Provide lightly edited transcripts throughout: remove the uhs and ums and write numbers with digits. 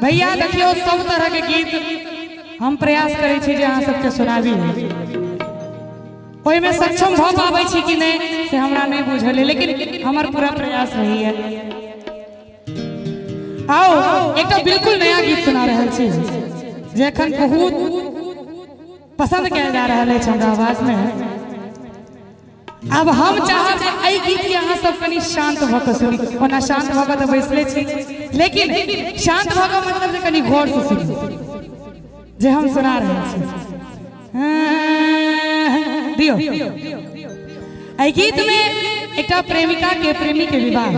भैया देखियो सब तरह के गीत हम प्रयास करे छी जे अहाँ सबके सुनाबी ओय में सक्षम भ पाबै छी कि नहीं से हमरा नहीं बुझल है, लेकिन हमार पूरा प्रयास रही है। आओ एक तो बिल्कुल नया गीत सुना रहल छी जे एखन बहुत पसंद किया जा रहा है हमरा आवाज में। अब हम चाहब जे एई गीत के अहाँ सब कनी शांत भ के सुनी, ओना शांत भ के त बैसले छी, लेकिन शांत भ के मतलब जे कनी गौर से सुनी जे हम सुना रहे छी। दियो एई गीत में एकटा प्रेमिका के प्रेमी के विवाह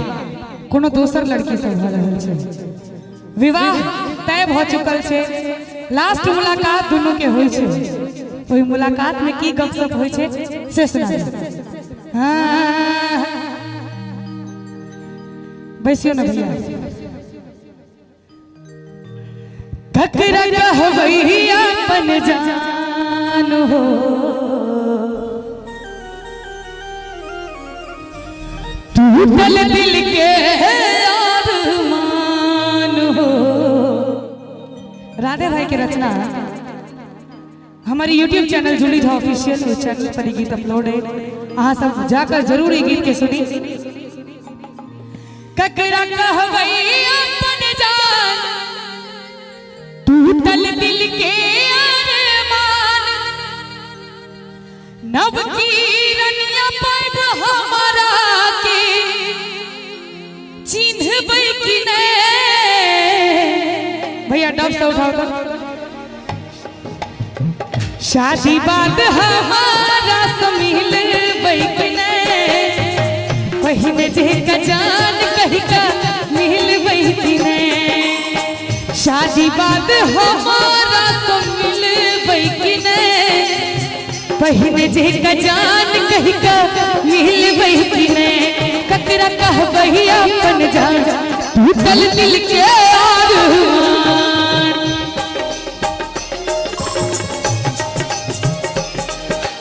कोनो दोसर लड़की से भ रहल छै। विवाह तय भ चुकल छै, लास्ट मुलाकात दोनों के होय छै। ओई मुलाकात में की गपशप होय छै से सुना। बैसियो ना भैया। ककरा कहबै अपन जान हो, टूटल दिल के अरमान हो। राधे भाई की रचना हमारी YouTube channel Julie Jha official, उस चैनल पर गीत अपलोड है, अहाँ सब जाकर जरूर ये गीत के सुनी। ककरा कहबै अपन जान, टूटल दिल के अरमान, नव किरनिया पाइब हमारा के चिन्हबै कि नहीं। भैया डब से उठाओ तो। शादी बाद हमारा से मिलबै कि नहीं, पहिने जे का जान कहि का मिलबै कि नहीं। शादी बाद हमारा से मिलबै कि नहीं, पहिने जे का जान कहि का मिलबै कि नहीं। ककरा कहबै अपन जान, टूटल दिल के अरमान।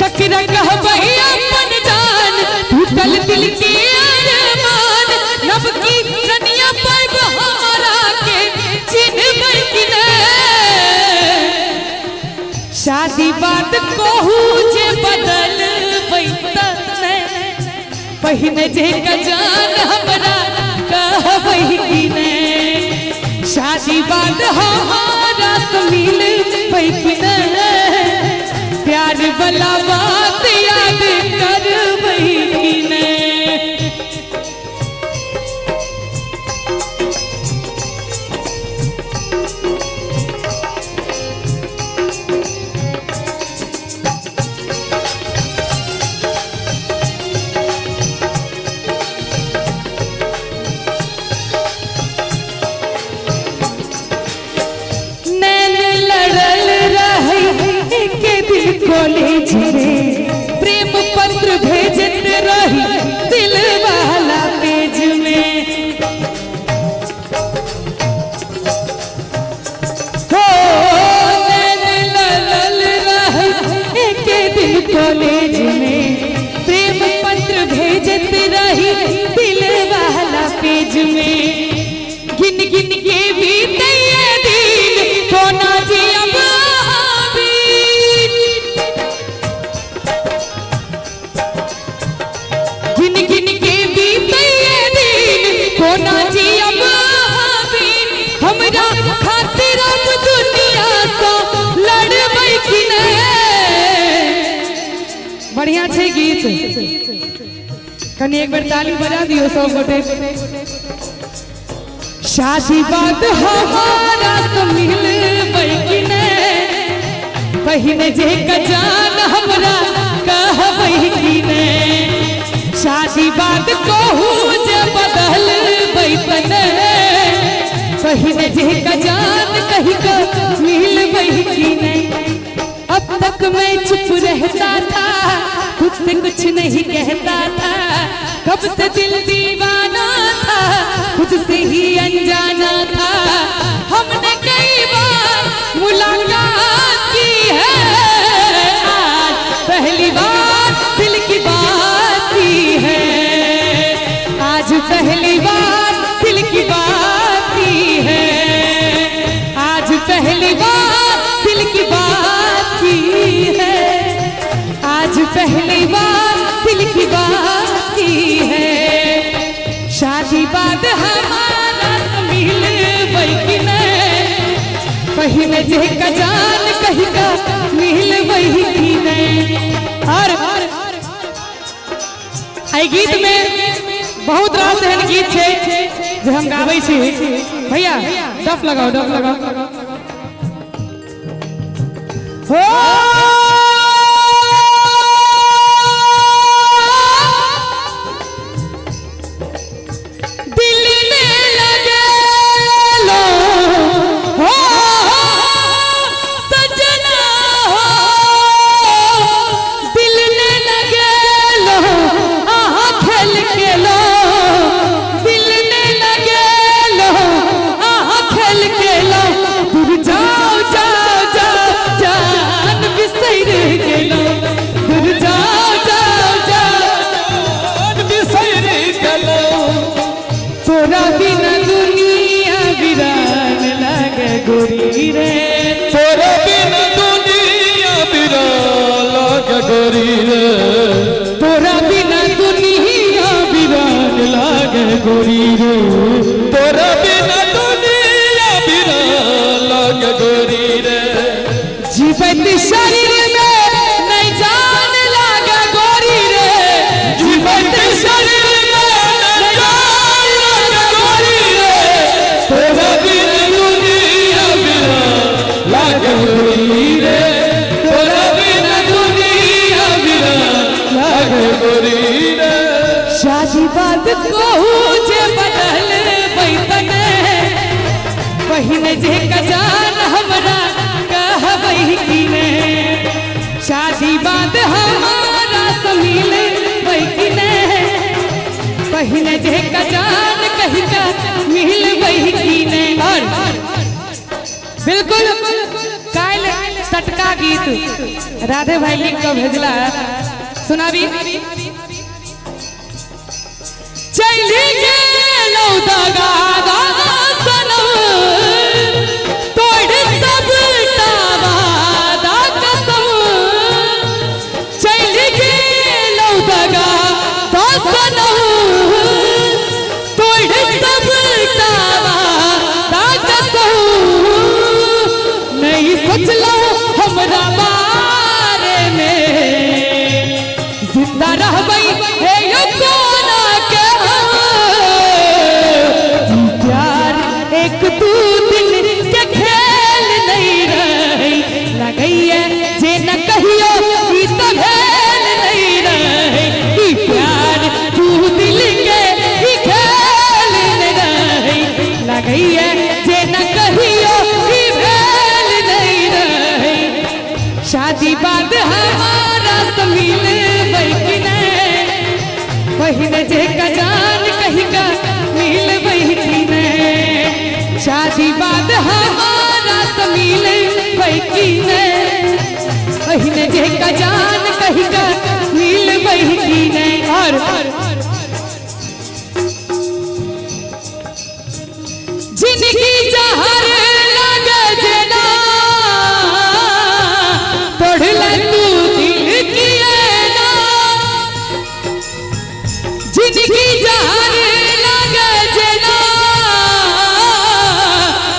ककरा कहबै अपन जान, टूटल दिल के अरमान, नब की रनिया पाइब हमारा के चिन्हबै कि नहीं। शादी बाद कहू जे बदलबै त नहीं, पहिने जे का जान हमरा कहबै कि नहीं। शादी बाद हमारा से मिलबै कि नहीं, प्यार वाला बात याद करबै कि नहीं। नैन लड़ल रहे के दिल कॉलेज में, प्रेम पत्र भेजत रही दिल वाला पेज में। हो नैन लड़ल रहे के दिल कॉलेज में, प्रेम पत्र भेजत रही दिल वाला पेज में। गिन गिन के भी दिए दिल कोना जी अब हमरा खातिर अब दुनिया से लड़बै कि नहीं। बढ़िया छे गीत, कनी एक बार ताली बजा दियो सब गोटे। शादी बाद हमारा से मिलबै कि नहीं, पहिने जे का जान हमरा कहबै कि नहीं। शादी बाद कहू जे बदलबै त नहीं, पहिने जे का जान कहि का मिलबै कि नहीं। अब तक मैं चुप रहता था, खुद से कुछ नहीं कहता था, कब से दिल दीवाना था, खुद से ही अनजाना था। हमने कई बार मुलाकात की है, आज पहली बार दिल की बात की है, आज पहली बार दिल की बात की है। जे का जान कहीं का मिल वही की नहीं। और आई गीत में बहुत रास एहन गीत छे जो हम गाबै छी। भैया डफ लगाओ, डफ लगाओ। हो गोरी रे, तोरा बिना दुनिया बिरान लागे गोरी रे, तोरा बिना दुनिया बिरान लागे गोरी रे, तोरा बिना दुनिया बिरान लागे गोरी रे। जीवित शरीर में नहीं जान लागे गोरी रे, जीवित शरीर में नहीं जान लागे गोरी रे, तोरा बिना दुनिया बिरान लागे गोरी रे, तोरा बिना दुनिया बिरान लागे गोरी रे। शादी बात कहूँ जे बदल बैतने बहिन जे का जान हमरा कहबई की ने। शादी बात हमारा समील की ने बहिन जे का जान कहीं का मिल वही की ने। और बिल्कुल काल टटका गीत राधे भाई लिख के भेजला, सुनाबी। चली गेलौ दगा दगा सनम तोड़ सब वादा कसम। चली गेलौ दगा दगा सनम तोड़ सब वादा कसम। नहीं सोचलौ हमरा बारे में जिंदा रहबै हे यो कोना के एक दू दिन के खेल नहीं रही लगैया जे न कहियो ई तो खेल नहीं रही। ई प्यार तू दिल के ई खेल नहीं रही लगैया जे न कहियो ई खेल नहीं रही। शादी बाद हमारा समील बैठने बहिन जे का जान कहीं का मिल बैठने। शादी बाद हमारा समील बैठने बहिन जे का जान कहीं का मिल बैठने। और जिंदगी जहर लगे जेना तोड़ ले तू दिल किए ना। जिंदगी जहर लगे जेना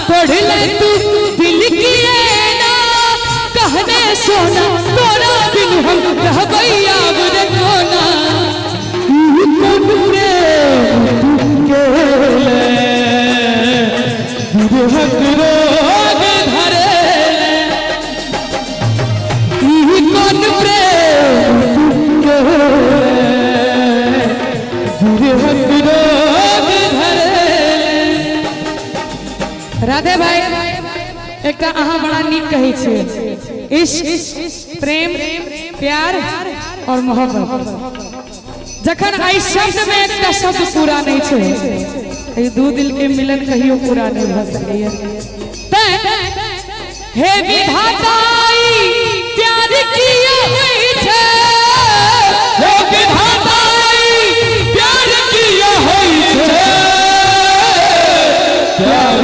तोड़ ले तू दिल किए ना। कहने सोना तोरा बिन हम रहबै अब रे कोना। कौन प्रेम तुके बिरहक रोग धरे कौन प्रेम तुके बिरहक रोग धरे। राधे भाई एक अहाँ बड़ा नीक कहै छियै इश्क प्रेम प्यार और मोहब्बत। जखन आई शब्द में एक शब्द पूरा नहीं छे दू दिल के मिलन कहियो पूरा नहीं भ सकैया। हे विधाता प्यार किया होई छे, हे विधाता प्यार किया होई छे, प्यार